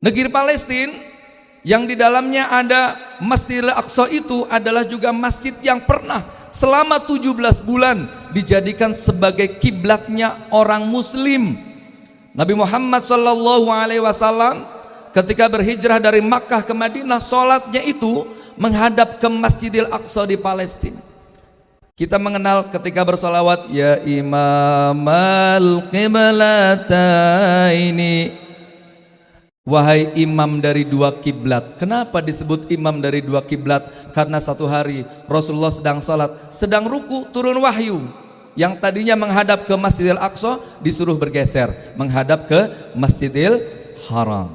Negeri Palestina yang di dalamnya ada Masjidil Aqsa itu adalah juga masjid yang pernah selama 17 bulan dijadikan sebagai kiblatnya orang muslim. Nabi Muhammad SAW ketika berhijrah dari Makkah ke Madinah, sholatnya itu menghadap ke Masjidil Aqsa di Palestina. Kita mengenal ketika bersolawat, ya imamal qiblataini, wahai imam dari dua kiblat. Kenapa disebut imam dari dua kiblat? Karena satu hari Rasulullah sedang salat, sedang ruku, turun wahyu. Yang tadinya menghadap ke Masjidil Aqsa disuruh bergeser menghadap ke Masjidil Haram.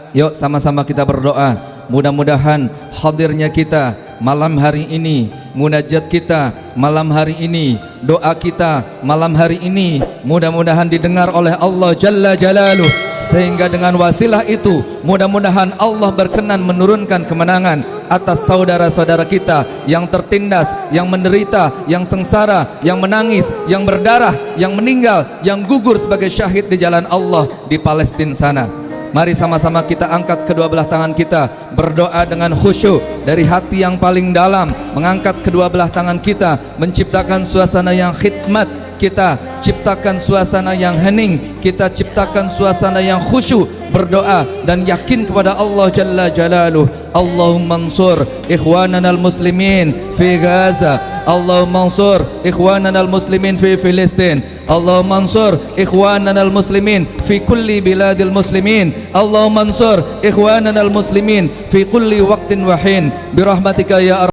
Yuk sama-sama kita berdoa, mudah-mudahan hadirnya kita malam hari ini, munajat kita malam hari ini, doa kita malam hari ini mudah-mudahan didengar oleh Allah Jalla Jalaluh, sehingga dengan wasilah itu mudah-mudahan Allah berkenan menurunkan kemenangan atas saudara-saudara kita yang tertindas, yang menderita, yang sengsara, yang menangis, yang berdarah, yang meninggal, yang gugur sebagai syahid di jalan Allah di Palestina sana. Mari sama-sama kita angkat kedua belah tangan kita, berdoa dengan khusyuk dari hati yang paling dalam, mengangkat kedua belah tangan kita, menciptakan suasana yang khidmat, kita ciptakan suasana yang hening, kita ciptakan suasana yang khusyuk, berdoa dan yakin kepada Allah Jalla Jalaluh. Allahumma ansur ikhwanana al-muslimin fi Gaza, Allahumma ansur ikhwanana al-muslimin fi Filistin, Allahumma ansur ikhwanana al-muslimin fi kulli biladil muslimin, Allahumma ansur ikhwanana al-muslimin fi kulli waqtin wa hin birahmatika ya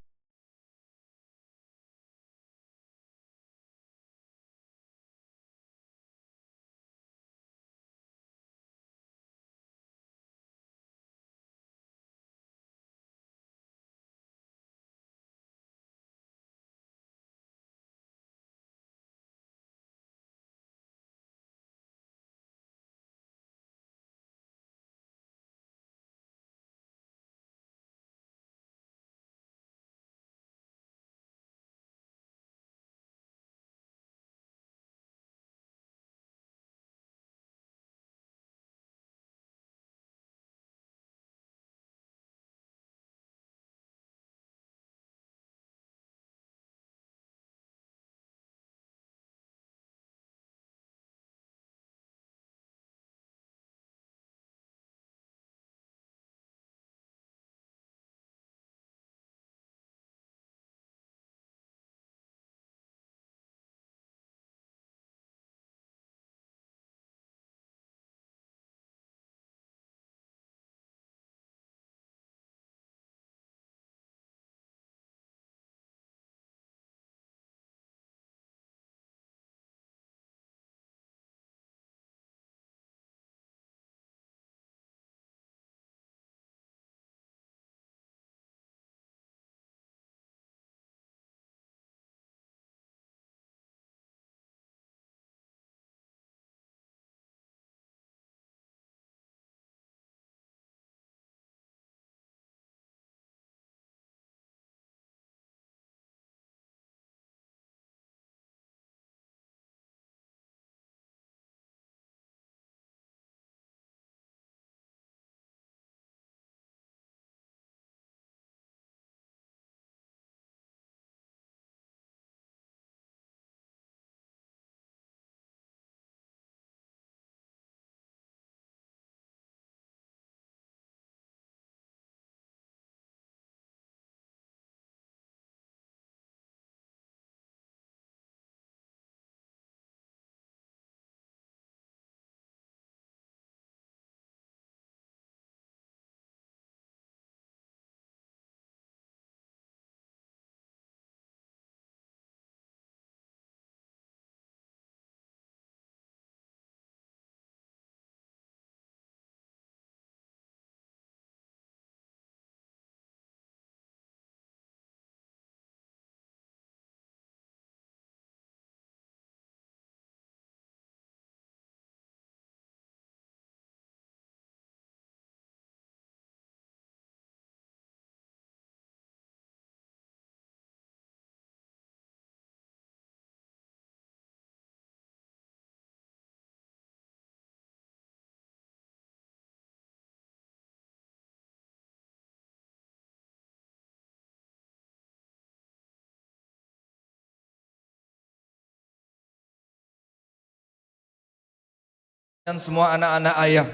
dan semua anak-anak ayah,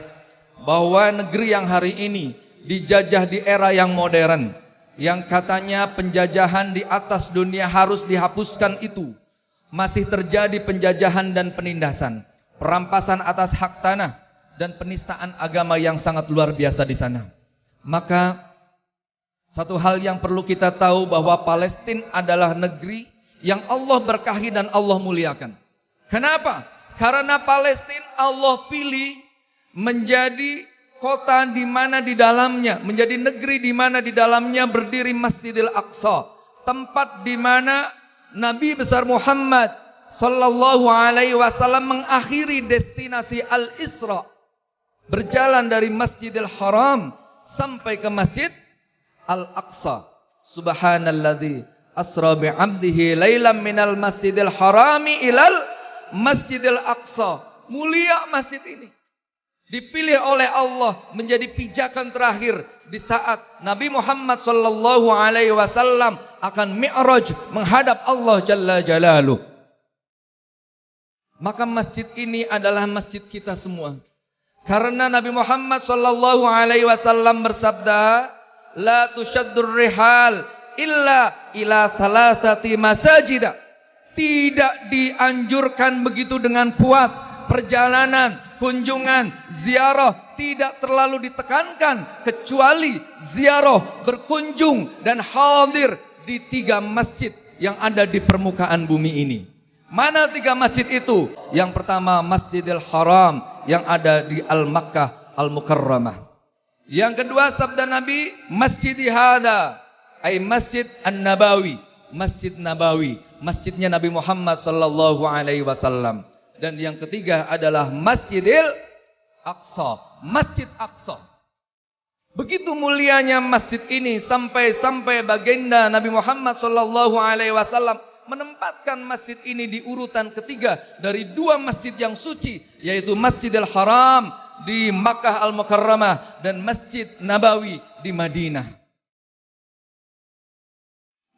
bahwa negeri yang hari ini dijajah di era yang modern, yang katanya penjajahan di atas dunia harus dihapuskan itu, masih terjadi penjajahan dan penindasan, perampasan atas hak tanah, dan penistaan agama yang sangat luar biasa di sana. Maka satu hal yang perlu kita tahu, bahwa Palestina adalah negeri yang Allah berkahi dan Allah muliakan. Kenapa? Karena Palestina Allah pilih menjadi kota di mana di dalamnya, menjadi negeri di mana di dalamnya berdiri Masjidil Aqsa, tempat di mana Nabi besar Muhammad sallallahu alaihi wasallam mengakhiri destinasi Al-Isra, berjalan dari Masjidil Haram sampai ke Masjid Al-Aqsa. Subhanalladzi asra bi'abdihi lailam minal Masjidil Harami ilal Masjidil Aqsa. Mulia masjid ini, dipilih oleh Allah menjadi pijakan terakhir di saat Nabi Muhammad sallallahu alaihi wasallam akan mi'raj menghadap Allah jalla jalaluh. Maka masjid ini adalah masjid kita semua. Karena Nabi Muhammad sallallahu alaihi wasallam bersabda, "La tushaddur rihal illa ila thalathati masajida." Tidak dianjurkan begitu dengan kuat perjalanan, kunjungan, ziarah tidak terlalu ditekankan, kecuali ziarah, berkunjung dan hadir di 3 masjid yang ada di permukaan bumi ini. Mana 3 masjid itu? Yang pertama Masjidil Haram yang ada di Al-Makkah Al-Mukarramah. Yang kedua sabda Nabi, Masjid Hada, ay Masjid An-Nabawi, Masjid Nabawi, masjidnya Nabi Muhammad sallallahu alaihi wasallam. Dan yang ketiga adalah Masjidil Aqsa, Masjid Aqsa. Begitu mulianya masjid ini sampai baginda Nabi Muhammad sallallahu alaihi wasallam menempatkan masjid ini di urutan ketiga dari 2 masjid yang suci, yaitu Masjidil Haram di Makkah Al-Mukarramah dan Masjid Nabawi di Madinah.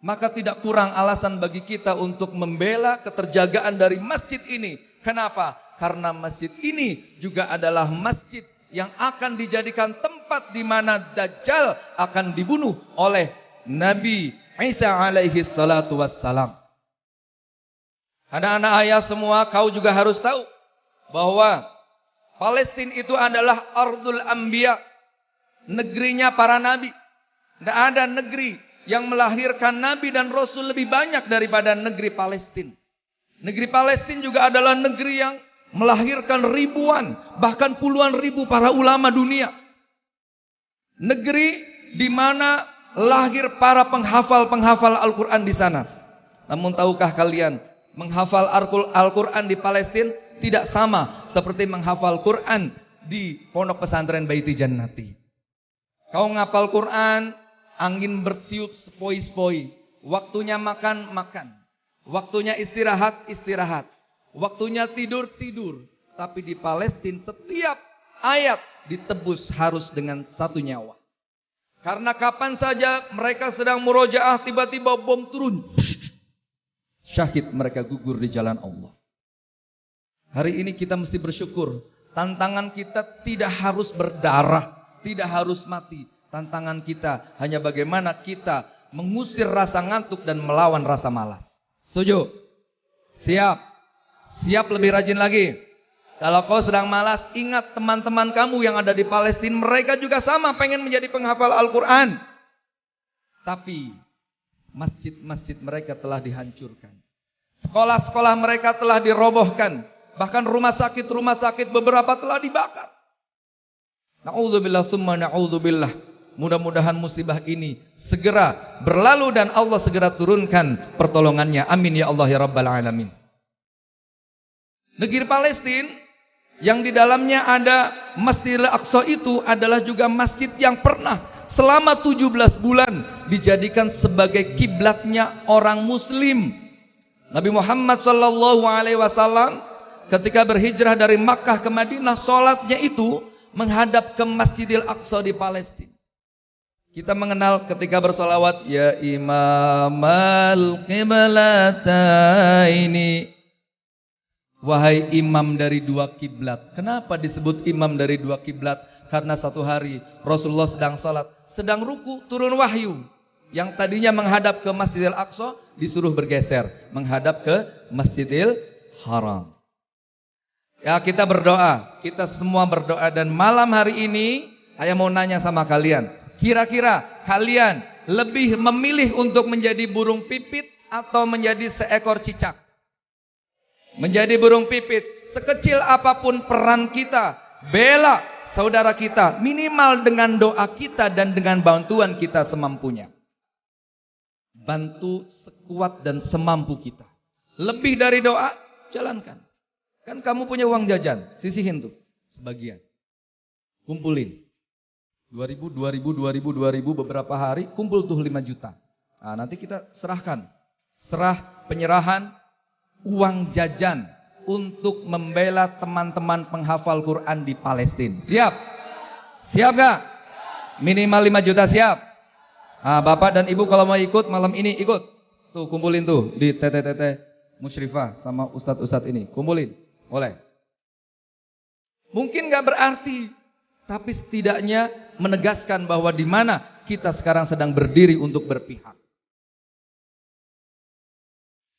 Maka tidak kurang alasan bagi kita untuk membela keterjagaan dari masjid ini. Kenapa? Karena masjid ini juga adalah masjid yang akan dijadikan tempat di mana Dajjal akan dibunuh oleh Nabi Isa alaihi salatu wassalam. Anak-anak ayah semua, kau juga harus tahu bahwa Palestina itu adalah Ardul Anbiya, negerinya para nabi. Tidak ada negeri yang melahirkan nabi dan rasul lebih banyak daripada negeri Palestina. Negeri Palestina juga adalah negeri yang melahirkan ribuan, bahkan puluhan ribu para ulama dunia. Negeri di mana lahir para penghafal-penghafal Al-Quran di sana. Namun tahukah kalian, menghafal Al-Quran di Palestina tidak sama seperti menghafal Quran di pondok pesantren Baiti Jannati. Kau ngapal Quran, angin bertiup sepoi-sepoi. Waktunya makan, makan. Waktunya istirahat, istirahat. Waktunya tidur, tidur. Tapi di Palestina setiap ayat ditebus harus dengan 1 nyawa. Karena kapan saja mereka sedang murojaah, tiba-tiba bom turun. Syahid, mereka gugur di jalan Allah. Hari ini kita mesti bersyukur. Tantangan kita tidak harus berdarah, tidak harus mati. Tantangan kita hanya bagaimana kita mengusir rasa ngantuk dan melawan rasa malas. Setuju? Siap? Siap lebih rajin lagi. Kalau kau sedang malas, ingat teman-teman kamu yang ada di Palestina, mereka juga sama pengen menjadi penghafal Al-Quran. Tapi masjid-masjid mereka telah dihancurkan. Sekolah-sekolah mereka telah dirobohkan. Bahkan rumah sakit beberapa telah dibakar. Na'udzubillah summa na'udzubillah. Mudah-mudahan musibah ini segera berlalu dan Allah segera turunkan pertolongannya. Amin ya Allah ya Rabbal Alamin. Negeri Palestina yang di dalamnya ada Masjidil Aqsa itu adalah juga masjid yang pernah selama 17 bulan dijadikan sebagai kiblatnya orang muslim. Nabi Muhammad sallallahu alaihi wasallam ketika berhijrah dari Makkah ke Madinah, salatnya itu menghadap ke Masjidil Aqsa di Palestina. Kita mengenal ketika bersolawat, ya imamal qiblataini Wahai imam dari dua kiblat. Kenapa disebut imam dari dua kiblat? Karena satu hari Rasulullah sedang salat, sedang ruku, turun wahyu. Yang tadinya menghadap ke Masjidil Aqsa disuruh bergeser menghadap ke Masjidil Haram. Ya, kita berdoa, kita semua berdoa, dan malam hari ini saya mau nanya sama kalian, kira-kira kalian lebih memilih untuk menjadi burung pipit atau menjadi seekor cicak? Menjadi burung pipit. Sekecil apapun peran kita, bela saudara kita, minimal dengan doa kita dan dengan bantuan kita semampunya. Bantu sekuat dan semampu kita. Lebih dari doa, jalankan. Kan kamu punya uang jajan, sisihin tuh sebagian. Kumpulin. 2000 beberapa hari, kumpul tuh 5 juta. Nah, nanti kita serahkan. Serah penyerahan uang jajan untuk membela teman-teman penghafal Quran di Palestina. Siap? Siap gak? Minimal 5 juta siap? Nah, Bapak dan Ibu kalau mau ikut malam ini ikut. Tuh kumpulin tuh di TTTT Musyrifah sama ustadz-ustadz ini. Kumpulin. Boleh. Mungkin gak berarti, tapi setidaknya menegaskan bahwa di mana kita sekarang sedang berdiri untuk berpihak.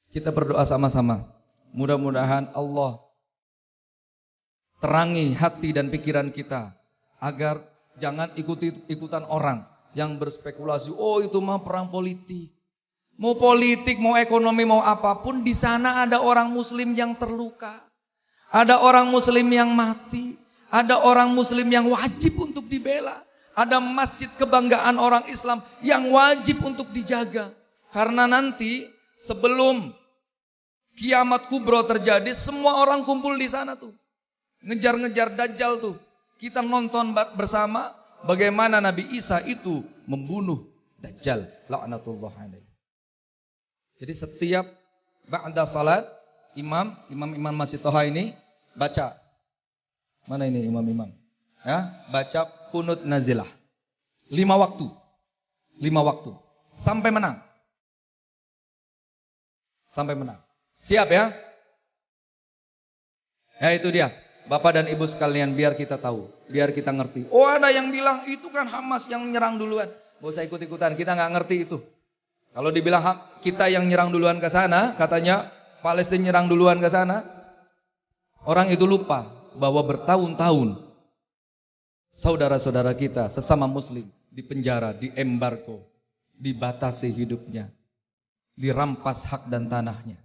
Kita berdoa sama-sama. Mudah-mudahan Allah terangi hati dan pikiran kita agar jangan ikutan orang yang berspekulasi. Oh, itu mah perang politik. Mau politik, mau ekonomi, mau apapun, di sana ada orang muslim yang terluka. Ada orang muslim yang mati. Ada orang muslim yang wajib untuk dibela. Ada masjid kebanggaan orang Islam yang wajib untuk dijaga. Karena nanti sebelum kiamat kubro terjadi, semua orang kumpul di sana tuh. Ngejar-ngejar Dajjal tuh. Kita nonton bersama bagaimana Nabi Isa itu membunuh Dajjal. La'natullah alaihi. Jadi setiap ba'da salat, imam Masjid Toha ini baca. Mana ini imam-imam? Ya, baca kunut nazilah. 5 waktu. 5 waktu. Sampai menang. Sampai menang. Siap ya? Ya itu dia. Bapak dan Ibu sekalian, biar kita tahu. Biar kita ngerti. Oh, ada yang bilang itu kan Hamas yang nyerang duluan. Gak usah ikut-ikutan. Kita gak ngerti itu. Kalau dibilang kita yang nyerang duluan ke sana, katanya Palestina nyerang duluan ke sana. Orang itu lupa bahwa bertahun-tahun saudara-saudara kita sesama muslim dipenjara, diembargo, dibatasi hidupnya, dirampas hak dan tanahnya.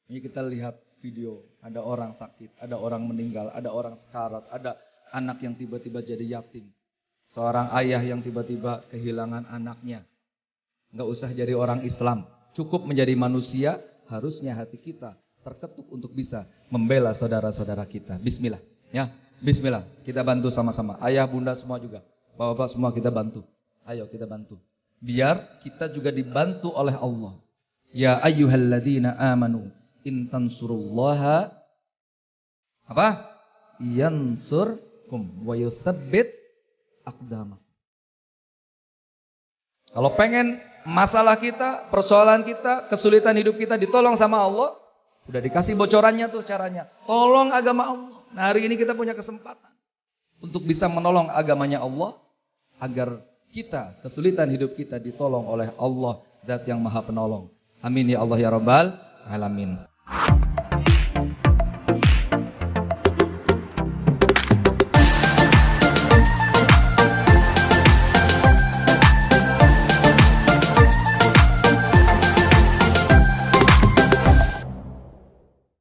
Ini kita lihat video, ada orang sakit, ada orang meninggal, ada orang sekarat, ada anak yang tiba-tiba jadi yatim. Seorang ayah yang tiba-tiba kehilangan anaknya. Enggak usah jadi orang Islam, cukup menjadi manusia, harusnya hati kita terketuk untuk bisa membela saudara-saudara kita. Bismillah, ya. Bismillah, kita bantu sama-sama. Ayah, bunda semua juga. Bapak-bapak semua kita bantu. Ayo kita bantu. Biar kita juga dibantu oleh Allah. Ya ayyuhalladzina amanu in tansurullaha apa? Yansurkum wa yutsabbit aqdamakum. Kalau pengen masalah kita, persoalan kita, kesulitan hidup kita ditolong sama Allah, udah dikasih bocorannya tuh caranya. Tolong agama Allah. Nah, hari ini kita punya kesempatan untuk bisa menolong agamanya Allah agar kita, kesulitan hidup kita ditolong oleh Allah, Zat yang Maha Penolong. Amin ya Allah ya Rabbal Alamin.